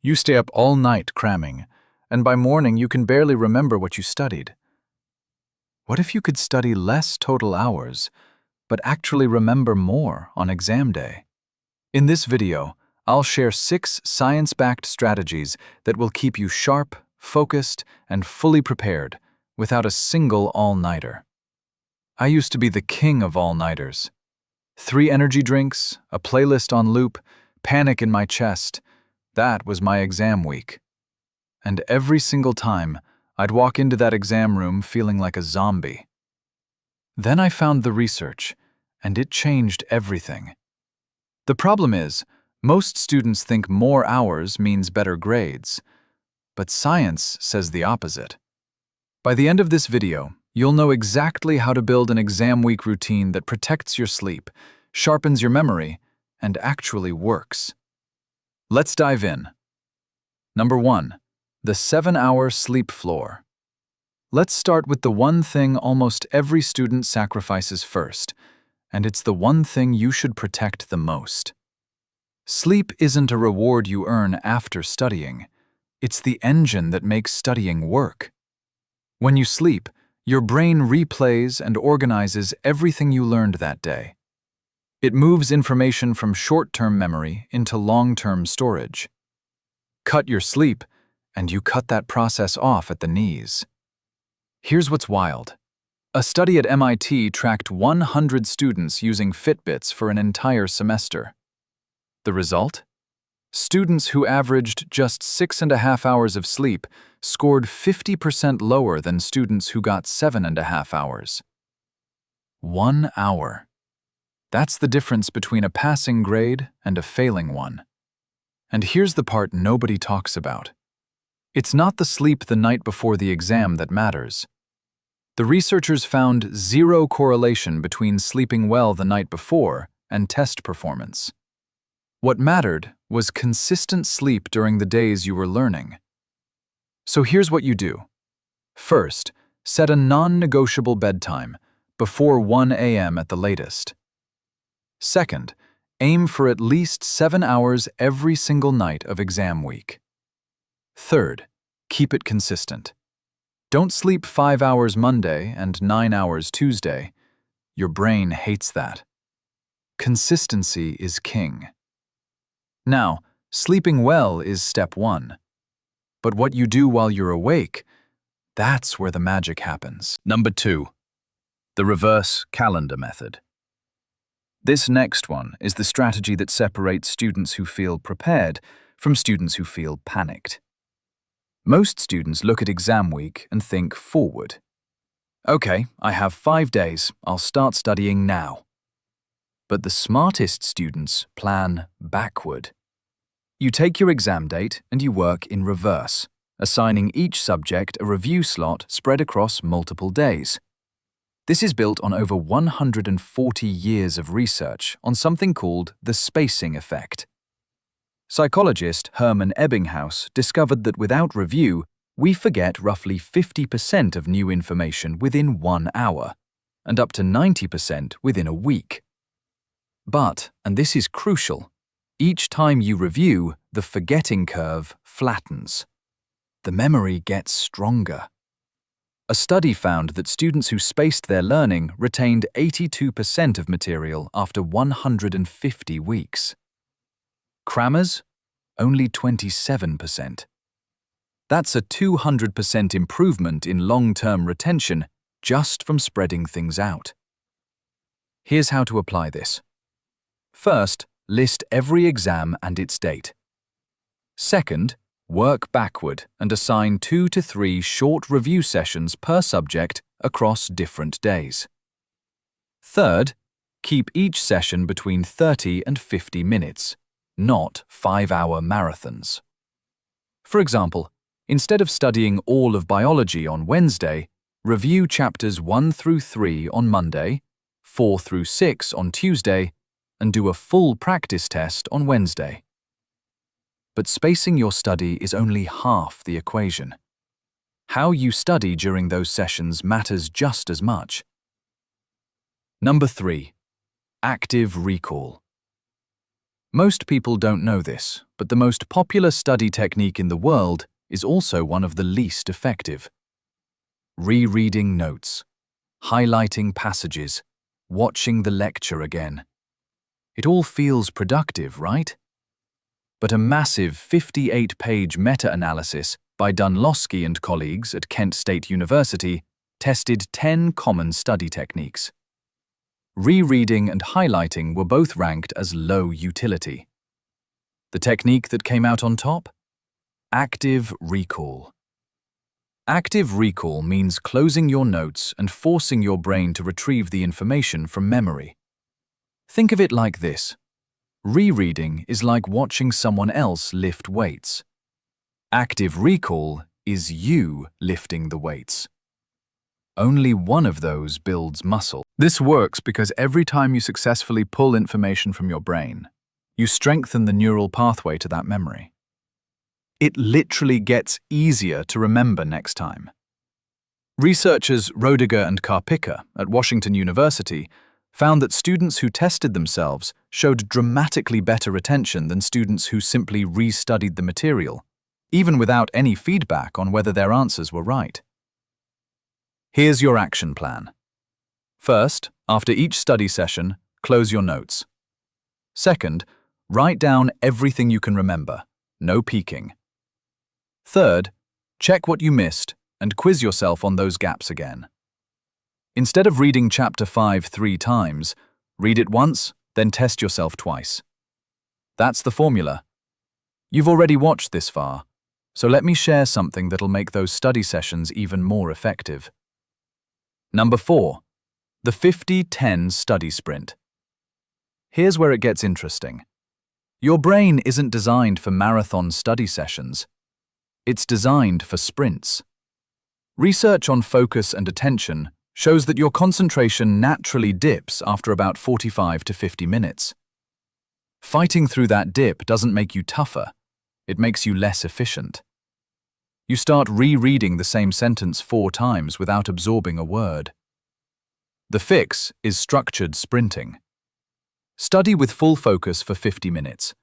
You stay up all night cramming, and by morning you can barely remember what you studied. What if you could study less total hours, but actually remember more on exam day? In this video, I'll share 6 science-backed strategies that will keep you sharp, focused, and fully prepared without a single all-nighter. I used to be the king of all-nighters. 3 energy drinks, a playlist on loop, panic in my chest. That was my exam week. And every single time, I'd walk into that exam room feeling like a zombie. Then I found the research, and it changed everything. The problem is, most students think more hours means better grades, but science says the opposite. By the end of this video, you'll know exactly how to build an exam week routine that protects your sleep, sharpens your memory, and actually works. Let's dive in. Number 1. The 7-hour sleep floor. Let's start with the one thing almost every student sacrifices first, and it's the one thing you should protect the most. Sleep isn't a reward you earn after studying. It's the engine that makes studying work. When you sleep, your brain replays and organizes everything you learned that day. It moves information from short-term memory into long-term storage. Cut your sleep, and you cut that process off at the knees. Here's what's wild. A study at MIT tracked 100 students using Fitbits for an entire semester. The result? Students who averaged just 6.5 hours of sleep scored 50% lower than students who got 7.5 hours. 1 hour. That's the difference between a passing grade and a failing one. And here's the part nobody talks about. It's not the sleep the night before the exam that matters. The researchers found 0 correlation between sleeping well the night before and test performance. What mattered was consistent sleep during the days you were learning. So here's what you do. First, set a non-negotiable bedtime, before 1 a.m. at the latest. Second, aim for at least 7 hours every single night of exam week. Third, keep it consistent. Don't sleep 5 hours Monday and 9 hours Tuesday. Your brain hates that. Consistency is king. Now, sleeping well is step 1. But what you do while you're awake, that's where the magic happens. Number 2. The reverse calendar method. This next one is the strategy that separates students who feel prepared from students who feel panicked. Most students look at exam week and think forward. Okay, I have 5 days, I'll start studying now. But the smartest students plan backward. You take your exam date and you work in reverse, assigning each subject a review slot spread across multiple days. This is built on over 140 years of research on something called the spacing effect. Psychologist Hermann Ebbinghaus discovered that without review, we forget roughly 50% of new information within 1 hour, and up to 90% within a week. But, and this is crucial, each time you review, the forgetting curve flattens. The memory gets stronger. A study found that students who spaced their learning retained 82% of material after 150 weeks. Crammers? Only 27%. That's a 200% improvement in long-term retention just from spreading things out. Here's how to apply this. First, list every exam and its date. Second, work backward and assign 2 to 3 short review sessions per subject across different days. Third, keep each session between 30 and 50 minutes, not 5-hour marathons. For example, instead of studying all of biology on Wednesday, review chapters 1 through 3 on Monday, 4 through 6 on Tuesday, and do a full practice test on Wednesday. But spacing your study is only half the equation. How you study during those sessions matters just as much. Number 3. Active recall. Most people don't know this, but the most popular study technique in the world is also one of the least effective. Rereading notes, highlighting passages, watching the lecture again. It all feels productive, right? But a massive 58-page meta-analysis by Dunlosky and colleagues at Kent State University tested 10 common study techniques. Rereading and highlighting were both ranked as low utility. The technique that came out on top? Active recall. Active recall means closing your notes and forcing your brain to retrieve the information from memory. Think of it like this. Rereading is like watching someone else lift weights. Active recall is you lifting the weights. Only one of those builds muscle. This works because every time you successfully pull information from your brain, you strengthen the neural pathway to that memory. It literally gets easier to remember next time. Researchers Roediger and Karpika at Washington University found that students who tested themselves showed dramatically better retention than students who simply restudied the material, even without any feedback on whether their answers were right. Here's your action plan. First, after each study session, close your notes. Second, write down everything you can remember, no peeking. Third, check what you missed and quiz yourself on those gaps again. Instead of reading Chapter 5 3 times, read it once, then test yourself twice. That's the formula. You've already watched this far, so let me share something that'll make those study sessions even more effective. Number 4. The 50-10 study sprint. Here's where it gets interesting. Your brain isn't designed for marathon study sessions. It's designed for sprints. Research on focus and attention shows that your concentration naturally dips after about 45 to 50 minutes. Fighting through that dip doesn't make you tougher. It makes you less efficient. You start rereading the same sentence 4 times without absorbing a word. The fix is structured sprinting. Study with full focus for 50 minutes.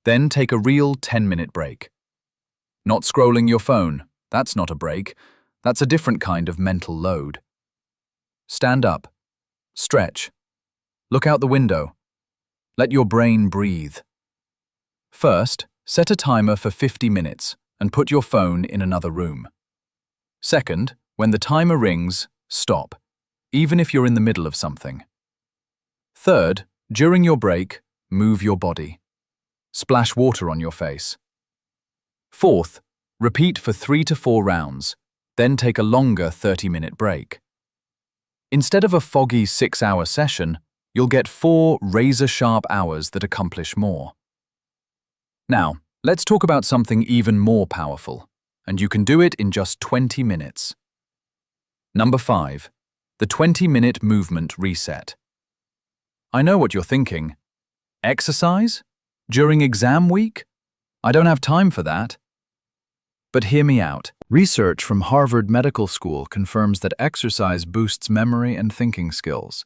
Then take a real 10-minute break. Not scrolling your phone, that's not a break. That's a different kind of mental load. Stand up. Stretch. Look out the window. Let your brain breathe. First, set a timer for 50 minutes and put your phone in another room. Second, when the timer rings, stop, even if you're in the middle of something. Third, during your break, move your body. Splash water on your face. Fourth, repeat for 3 to 4 rounds, then take a longer 30-minute break. Instead of a foggy 6-hour session, you'll get 4 razor-sharp hours that accomplish more. Now, let's talk about something even more powerful, and you can do it in just 20 minutes. Number 5. The 20-minute movement reset. I know what you're thinking. Exercise? During exam week? I don't have time for that. But hear me out. Research from Harvard Medical School confirms that exercise boosts memory and thinking skills,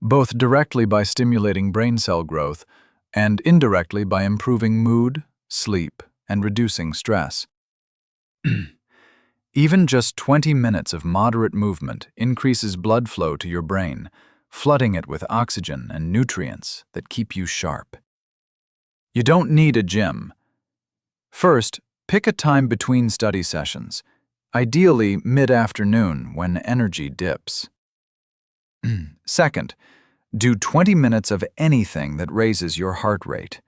both directly by stimulating brain cell growth and indirectly by improving mood, sleep, and reducing stress. Even just 20 minutes of moderate movement increases blood flow to your brain, flooding it with oxygen and nutrients that keep you sharp. You don't need a gym. First, pick a time between study sessions, ideally mid-afternoon when energy dips. Second, do 20 minutes of anything that raises your heart rate.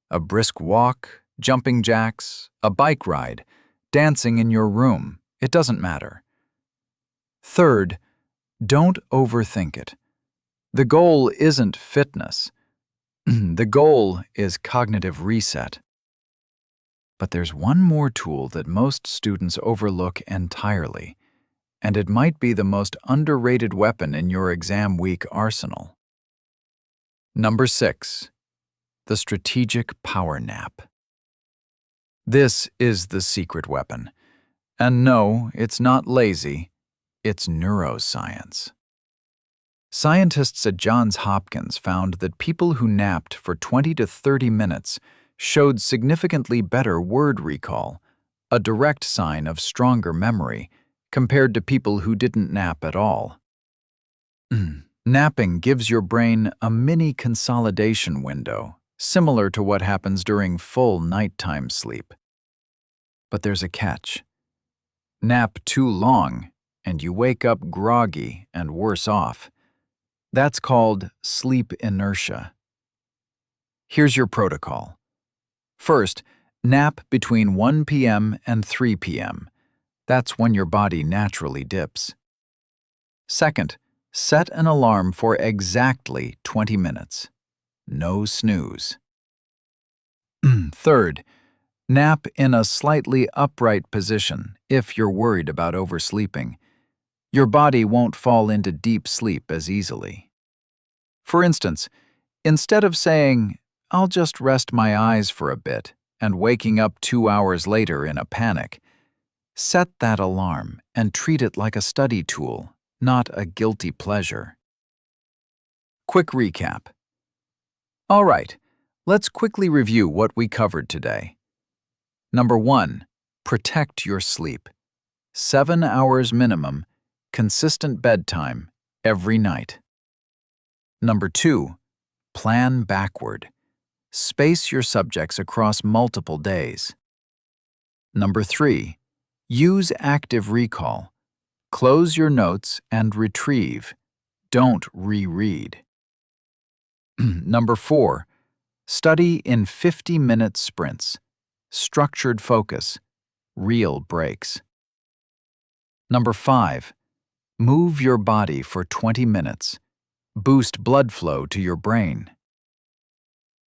A brisk walk, jumping jacks, a bike ride, dancing in your room, it doesn't matter. Third, don't overthink it. The goal isn't fitness. The goal is cognitive reset. But there's one more tool that most students overlook entirely, and it might be the most underrated weapon in your exam week arsenal. Number 6. The strategic power nap. This is the secret weapon. And no, it's not lazy, it's neuroscience. Scientists at Johns Hopkins found that people who napped for 20 to 30 minutes showed significantly better word recall, a direct sign of stronger memory, compared to people who didn't nap at all. Napping gives your brain a mini consolidation window, similar to what happens during full nighttime sleep. But there's a catch. Nap too long, and you wake up groggy and worse off. That's called sleep inertia. Here's your protocol. First, nap between 1 p.m. and 3 p.m. That's when your body naturally dips. Second, set an alarm for exactly 20 minutes. No snooze. Third, nap in a slightly upright position if you're worried about oversleeping. Your body won't fall into deep sleep as easily. For instance, instead of saying, "I'll just rest my eyes for a bit," and waking up 2 hours later in a panic, set that alarm and treat it like a study tool, not a guilty pleasure. Quick recap. All right, let's quickly review what we covered today. Number 1, protect your sleep. 7 hours minimum, consistent bedtime, every night. Number 2, plan backward. Space your subjects across multiple days. Number 3, use active recall. Close your notes and retrieve. Don't reread. Number 4, study in 50-minute sprints. Structured focus, real breaks. Number 5, move your body for 20 minutes. Boost blood flow to your brain.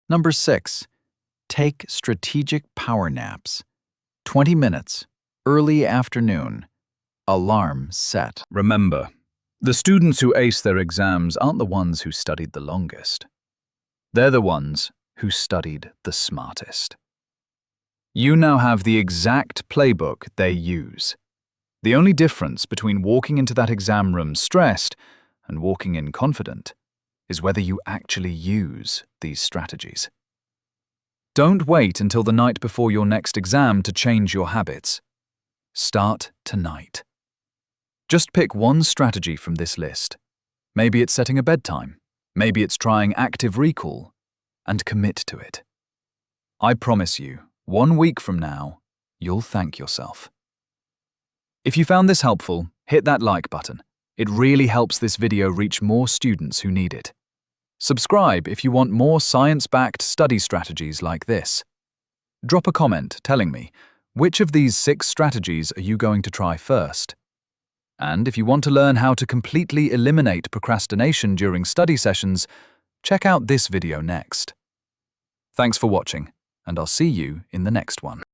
Number 6, take strategic power naps. 20 minutes, early afternoon. Alarm set. Remember, the students who ace their exams aren't the ones who studied the longest. They're the ones who studied the smartest. You now have the exact playbook they use. The only difference between walking into that exam room stressed and walking in confident is whether you actually use these strategies. Don't wait until the night before your next exam to change your habits. Start tonight. Just pick one strategy from this list. Maybe it's setting a bedtime. Maybe it's trying active recall. And commit to it. I promise you, 1 week from now, you'll thank yourself. If you found this helpful, hit that like button. It really helps this video reach more students who need it. Subscribe if you want more science-backed study strategies like this. Drop a comment telling me, which of these 6 strategies are you going to try first? And if you want to learn how to completely eliminate procrastination during study sessions, check out this video next. Thanks for watching, and I'll see you in the next one.